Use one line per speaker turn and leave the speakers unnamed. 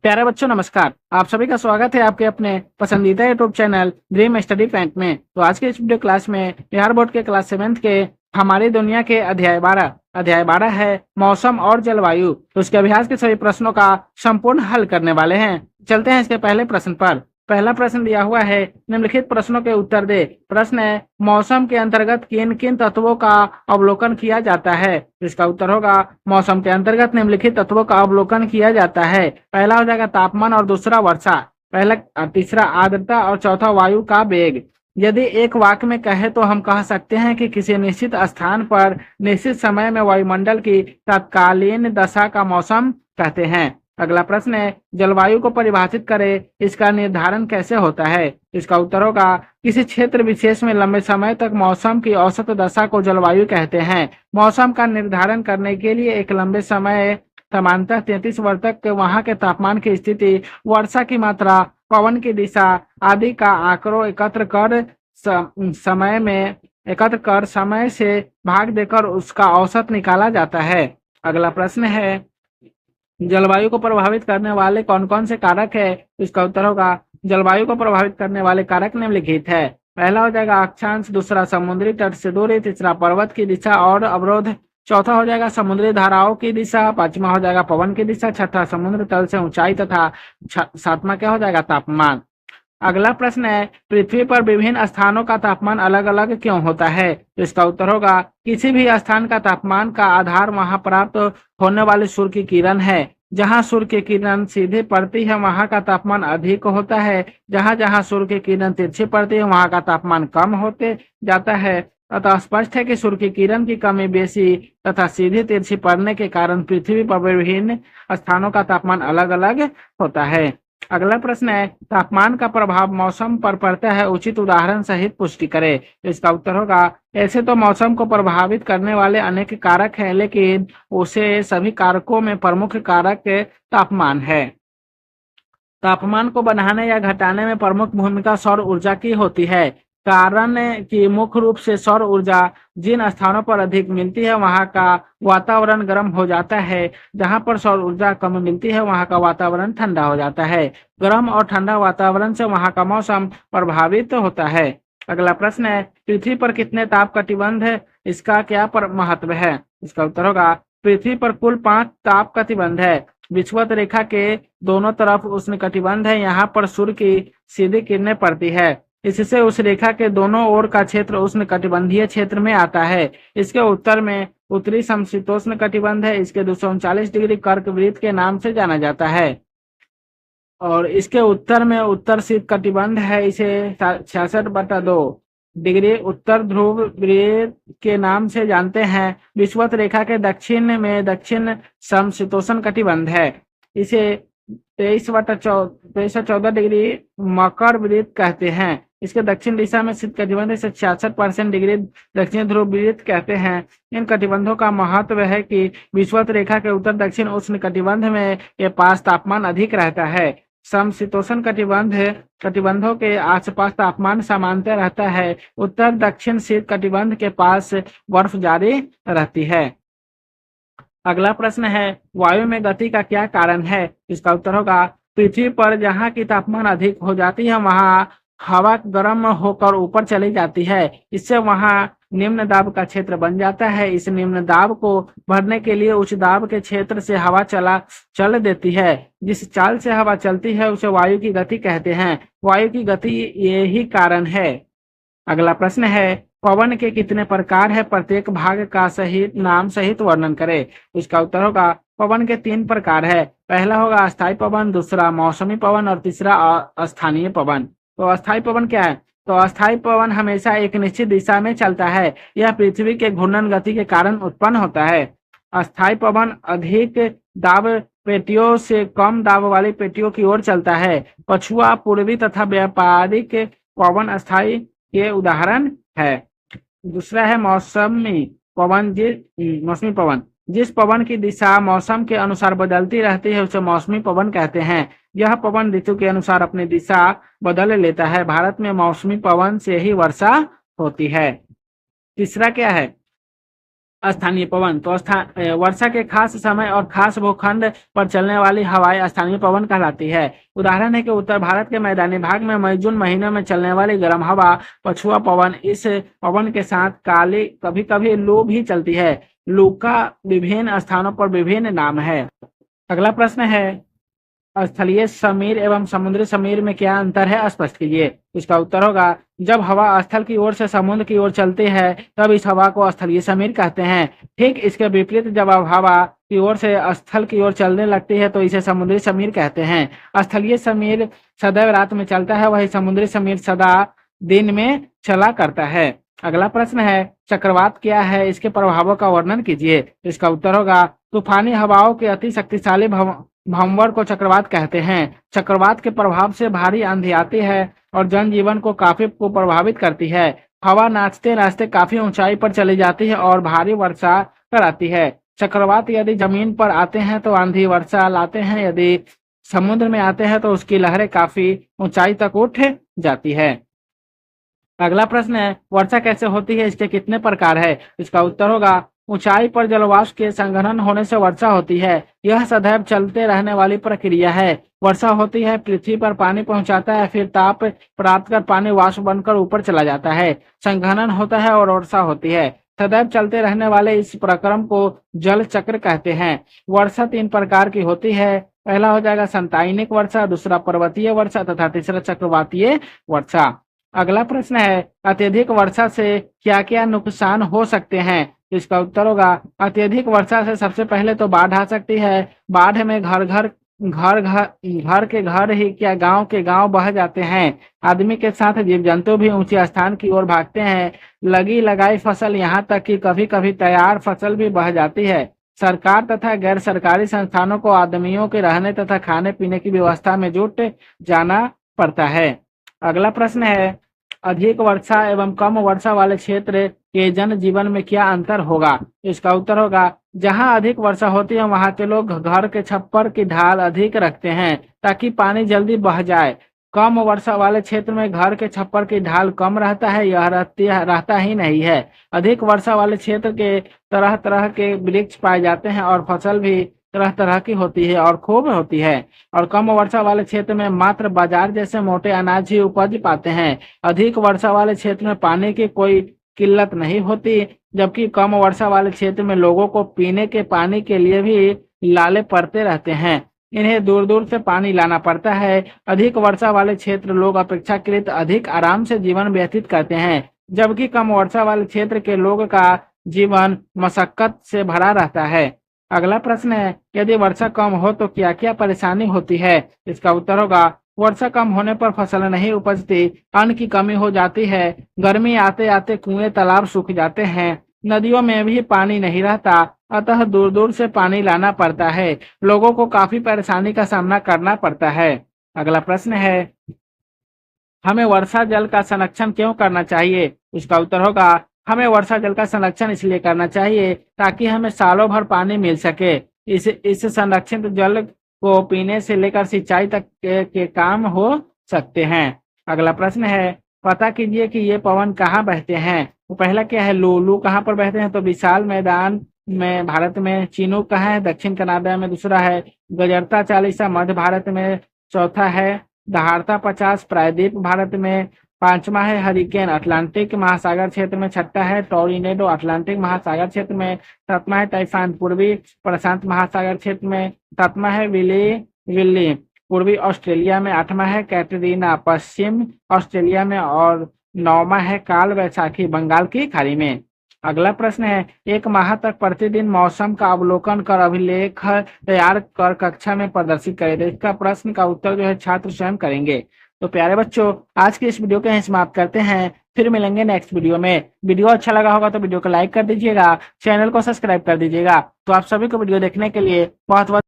प्यारे बच्चों नमस्कार। आप सभी का स्वागत है आपके अपने पसंदीदा YouTube channel dream study point में। तो आज के इस वीडियो क्लास में बिहार बोर्ड के क्लास 7th के हमारी दुनिया के अध्याय 12 है मौसम और जलवायु। तो उसके अभ्यास के सभी प्रश्नों का संपूर्ण हल करने वाले हैं। चलते हैं इसके पहले प्रश्न पर। पहला प्रश्न दिया हुआ है, निम्नलिखित प्रश्नों के उत्तर दे। प्रश्न है, मौसम के अंतर्गत किन किन तत्वों का अवलोकन किया जाता है। इसका उत्तर होगा, मौसम के अंतर्गत निम्नलिखित तत्वों का अवलोकन किया जाता है। पहला हो जाएगा तापमान और दूसरा वर्षा, तीसरा आर्द्रता और चौथा वायु का वेग। यदि एक वाक्य में कहे तो हम कह सकते हैं कि किसी निश्चित स्थान पर निश्चित समय में वायुमंडल की तत्कालीन दशा का मौसम कहते हैं। अगला प्रश्न है, जलवायु को परिभाषित करें, इसका निर्धारण कैसे होता है। इसका उत्तर होगा, किसी क्षेत्र विशेष में लंबे समय तक मौसम की औसत दशा को जलवायु कहते हैं। मौसम का निर्धारण करने के लिए एक लंबे समय सामान्यतः 33 वर्ष तक के वहां के तापमान की स्थिति, वर्षा की मात्रा, पवन की दिशा आदि का आंकड़ों एकत्र कर समय से भाग देकर उसका औसत निकाला जाता है। अगला प्रश्न है, जलवायु को प्रभावित करने वाले कौन कौन से कारक है। इसका उत्तर होगा, जलवायु को प्रभावित करने वाले कारक निम्नलिखित है। पहला हो जाएगा अक्षांश, दूसरा समुद्री तट से दूरी, तीसरा पर्वत की दिशा और अवरोध, चौथा हो जाएगा समुद्री धाराओं की दिशा, पांचवा हो जाएगा पवन की दिशा, छठा समुद्र तल से ऊंचाई तथा सातवां क्या हो जाएगा तापमान। अगला प्रश्न है, पृथ्वी पर विभिन्न स्थानों का तापमान अलग अलग क्यों होता है। तो इसका उत्तर होगा, किसी भी स्थान का तापमान का आधार वहां प्राप्त होने वाले सूर्य की किरण है। जहां सूर्य की किरण सीधे पड़ती है वहां का तापमान अधिक होता है, जहां जहां सूर्य की किरण तिरछी पड़ती है वहां का तापमान कम होते जाता है। अतः स्पष्ट है कि सूर्य की किरण की कमी बेसी तथा सीधी तिरछी पड़ने के कारण पृथ्वी पर विभिन्न स्थानों का तापमान अलग अलग होता है। अगला प्रश्न है, तापमान का प्रभाव मौसम पर पड़ता है, उचित उदाहरण सहित पुष्टि करें। इसका उत्तर होगा, ऐसे तो मौसम को प्रभावित करने वाले अनेक कारक हैं, लेकिन उसे सभी कारकों में प्रमुख कारक तापमान है। तापमान को बढ़ाने या घटाने में प्रमुख भूमिका सौर ऊर्जा की होती है। कारण कि मुख्य रूप से सौर ऊर्जा जिन स्थानों पर अधिक मिलती है वहां का वातावरण गर्म हो जाता है, जहां पर सौर ऊर्जा कम मिलती है वहां का वातावरण ठंडा हो जाता है। गर्म और ठंडा वातावरण से वहां का मौसम प्रभावित होता है। अगला प्रश्न है, पृथ्वी पर कितने ताप कटिबंध है, इसका क्या महत्व है। इसका उत्तर होगा, पृथ्वी पर कुल 5 ताप कटिबंध है। विषुवत रेखा के दोनों तरफ उष्णकटिबंध है, यहाँ पर सूर्य की सीधी किरणें पड़ती है। इससे उस रेखा के दोनों ओर का क्षेत्र उष्णकटिबंधीय क्षेत्र में आता है। इसके उत्तर में उत्तरी समशीतोष्ण कटिबंध है, इसके 239 डिग्री कर्क वृत्त के नाम से जाना जाता है। और इसके उत्तर में उत्तर शीत कटिबंध है, इसे 66/2 डिग्री उत्तर ध्रुव वृत्त के नाम से जानते हैं। विषुवत रेखा के दक्षिण में दक्षिण समशीतोष्ण कटिबंध है, इसे 23/14 डिग्री मकर वृत्त कहते हैं। इसके दक्षिण दिशा में शीत कटिबंध से 66% डिग्री दक्षिण ध्रुव वृत्त कहते हैं। इन कटिबंधों का महत्व है कि विषुवत रेखा के उत्तर दक्षिण उष्ण कटिबंध में के पास तापमान अधिक रहता है। समशीतोष्ण कटिबंधों के आसपास तापमान सामान्य रहता है। उत्तर दक्षिण शीत कटिबंध के पास बर्फ जारी रहती है। अगला प्रश्न है, वायु में गति का क्या कारण है। इसका उत्तर होगा, पृथ्वी पर जहाँ की तापमान अधिक हो जाती है वहां हवा गर्म होकर ऊपर चली जाती है। इससे वहां निम्न दाब का क्षेत्र बन जाता है। इस निम्न दाब को भरने के लिए उच्च दाब के क्षेत्र से हवा चल देती है। जिस चाल से हवा चलती है उसे वायु की गति कहते हैं। वायु की गति यही कारण है। अगला प्रश्न है, पवन के कितने प्रकार है, प्रत्येक भाग का सहित नाम सहित वर्णन करें। इसका उत्तर होगा, पवन के 3 प्रकार है। पहला होगा अस्थायी पवन, दूसरा मौसमी पवन और तीसरा अस्थानीय पवन। तो अस्थायी पवन क्या है। तो अस्थायी पवन हमेशा एक निश्चित दिशा में चलता है। यह पृथ्वी के घूर्णन गति के कारण उत्पन्न होता है। अस्थायी पवन अधिक दाब पेटियों से कम दाब वाली पेटियों की ओर चलता है। पछुआ, पूर्वी तथा व्यापारिक पवन अस्थायी के उदाहरण है। दूसरा है मौसमी पवन। जिस पवन की दिशा मौसम के अनुसार बदलती रहती है उसे मौसमी पवन कहते हैं। यह पवन ऋतु के अनुसार अपनी दिशा बदल लेता है। भारत में मौसमी पवन से ही वर्षा होती है। तीसरा क्या है, स्थानीय पवन तो वर्षा के खास समय और खास भूखंड पर चलने वाली हवाएं स्थानीय पवन कहलाती है। उदाहरण है कि उत्तर भारत के मैदानी भाग में मई जून महीनों में चलने वाली गर्म हवा पछुआ पवन। इस पवन के साथ काली कभी कभी लू भी चलती है। लू का विभिन्न स्थानों पर विभिन्न नाम है। अगला प्रश्न है, स्थलीय समीर एवं समुद्री समीर में क्या अंतर है, स्पष्ट कीजिए। इसका उत्तर होगा, जब हवा स्थल की ओर से समुद्र की ओर चलती है तब इस हवा को स्थलीय समीर कहते हैं। ठीक इसके विपरीत जब हवा की ओर से स्थल की ओर चलने लगती है तो इसे समुद्री समीर कहते हैं। स्थलीय समीर सदैव रात में चलता है, वही समुद्री समीर सदा दिन में चला करता है। अगला प्रश्न है, चक्रवात क्या है, इसके प्रभावों का वर्णन कीजिए। इसका उत्तर होगा, तूफानी हवाओं के अति शक्तिशाली भंवर को चक्रवात कहते हैं। चक्रवात के प्रभाव से भारी आंधी आती है और जनजीवन को काफी प्रभावित करती है। हवा नाचते नाचते काफी ऊंचाई पर चली जाती है और भारी वर्षा कराती है। चक्रवात यदि जमीन पर आते हैं तो आंधी वर्षा लाते हैं, यदि समुद्र में आते हैं तो उसकी लहरें काफी ऊंचाई तक उठ जाती है। अगला प्रश्न है, वर्षा कैसे होती है, इसके कितने प्रकार है। इसका उत्तर होगा, ऊंचाई पर जलवाष्प के संघनन होने से वर्षा होती है। यह सदैव चलते रहने वाली प्रक्रिया है। वर्षा होती है, पृथ्वी पर पानी पहुंचाता है, फिर ताप प्राप्त कर पानी वाष्प बनकर ऊपर चला जाता है। संघनन होता है और वर्षा होती है। सदैव चलते रहने वाले इस प्रक्रम को जल चक्र कहते हैं। वर्षा 3 प्रकार की होती है। पहला हो जाएगा संतायनिक वर्षा, दूसरा पर्वतीय वर्षा तथा तीसरा चक्रवातीय वर्षा। अगला प्रश्न है, अत्यधिक वर्षा से क्या क्या नुकसान हो सकते हैं। इसका उत्तर होगा, अत्यधिक वर्षा से सबसे पहले तो बाढ़ आ सकती है। बाढ़ में घर के घर ही क्या गांव के गांव बह जाते हैं। आदमी के साथ जीव जंतु भी ऊंचे स्थान की ओर भागते हैं। लगी लगाई फसल, यहाँ तक कि कभी कभी तैयार फसल भी बह जाती है। सरकार तथा गैर सरकारी संस्थानों को आदमियों के रहने तथा खाने पीने की व्यवस्था में जुट जाना पड़ता है। अगला प्रश्न है, अधिक वर्षा एवं कम वर्षा वाले क्षेत्र के जन जीवन में क्या अंतर होगा। इसका उत्तर होगा, जहां अधिक वर्षा होती है वहां के लोग घर के छप्पर की ढाल अधिक रखते हैं ताकि पानी जल्दी बह जाए। कम वर्षा वाले क्षेत्र में घर के छप्पर की ढाल कम रहता है, यह रहता ही नहीं है। अधिक वर्षा वाले क्षेत्र के तरह तरह के वृक्ष पाए जाते हैं और फसल भी तरह तरह की होती है और खूब होती है। और कम वर्षा वाले क्षेत्र में मात्र बाजार जैसे मोटे अनाज ही उपज पाते हैं। अधिक वर्षा वाले क्षेत्र में पानी की कोई किल्लत नहीं होती, जबकि कम वर्षा वाले क्षेत्र में लोगों को पीने के पानी के लिए भी लाले पड़ते रहते हैं। इन्हें दूर दूर से पानी लाना पड़ता है। अधिक वर्षा वाले क्षेत्र लोग अपेक्षाकृत अधिक आराम से जीवन व्यतीत करते हैं, जबकि कम वर्षा वाले क्षेत्र के लोग का जीवन मशक्कत से भरा रहता है। अगला प्रश्न है, यदि वर्षा कम हो तो क्या क्या परेशानी होती है। इसका उत्तर होगा, वर्षा कम होने पर फसल नहीं उपजती, अन्न की कमी हो जाती है, गर्मी आते आते कुएं तालाब सूख जाते हैं, नदियों में भी पानी नहीं रहता, अतः दूर दूर से पानी लाना पड़ता है। लोगों को काफी परेशानी का सामना करना पड़ता है। अगला प्रश्न है, हमें वर्षा जल का संरक्षण क्यों करना चाहिए। इसका उत्तर होगा, हमें वर्षा जल का संरक्षण इसलिए करना चाहिए ताकि हमें सालों भर पानी मिल सके। इस संरक्षित जल को पीने से लेकर सिंचाई तक के काम हो सकते हैं। अगला प्रश्न है, पता कीजिए कि ये पवन कहाँ बहते हैं। तो पहला क्या है, लू कहाँ पर बहते हैं, तो विशाल मैदान में भारत में। चिनूक कहाँ है, दक्षिण कनाडा में। दूसरा है गजरता चालीसा, मध्य भारत में। चौथा है दहाड़ता 50, प्रायद्वीप भारत में। पांचवा है हरिकेन, अटलांटिक महासागर क्षेत्र में। छठा है टोर्नेडो, अटलांटिक महासागर क्षेत्र में। सातवां है टाइफान, पूर्वी प्रशांत महासागर क्षेत्र में। सातवां है विल्ली, पूर्वी ऑस्ट्रेलिया में। आठवां है कैटरीना, पश्चिम ऑस्ट्रेलिया में। और नौवां है काल वैशाखी, बंगाल की खाड़ी में। अगला प्रश्न है, एक माह तक प्रतिदिन मौसम का अवलोकन कर अभिलेख तैयार कर कक्षा में प्रदर्शित करें। इसका प्रश्न का उत्तर जो है छात्र स्वयं करेंगे। तो प्यारे बच्चों, आज की इस वीडियो को यहीं समाप्त करते हैं, फिर मिलेंगे नेक्स्ट वीडियो में। वीडियो अच्छा लगा होगा तो वीडियो को लाइक कर दीजिएगा, चैनल को सब्सक्राइब कर दीजिएगा। तो आप सभी को वीडियो देखने के लिए बहुत बहुत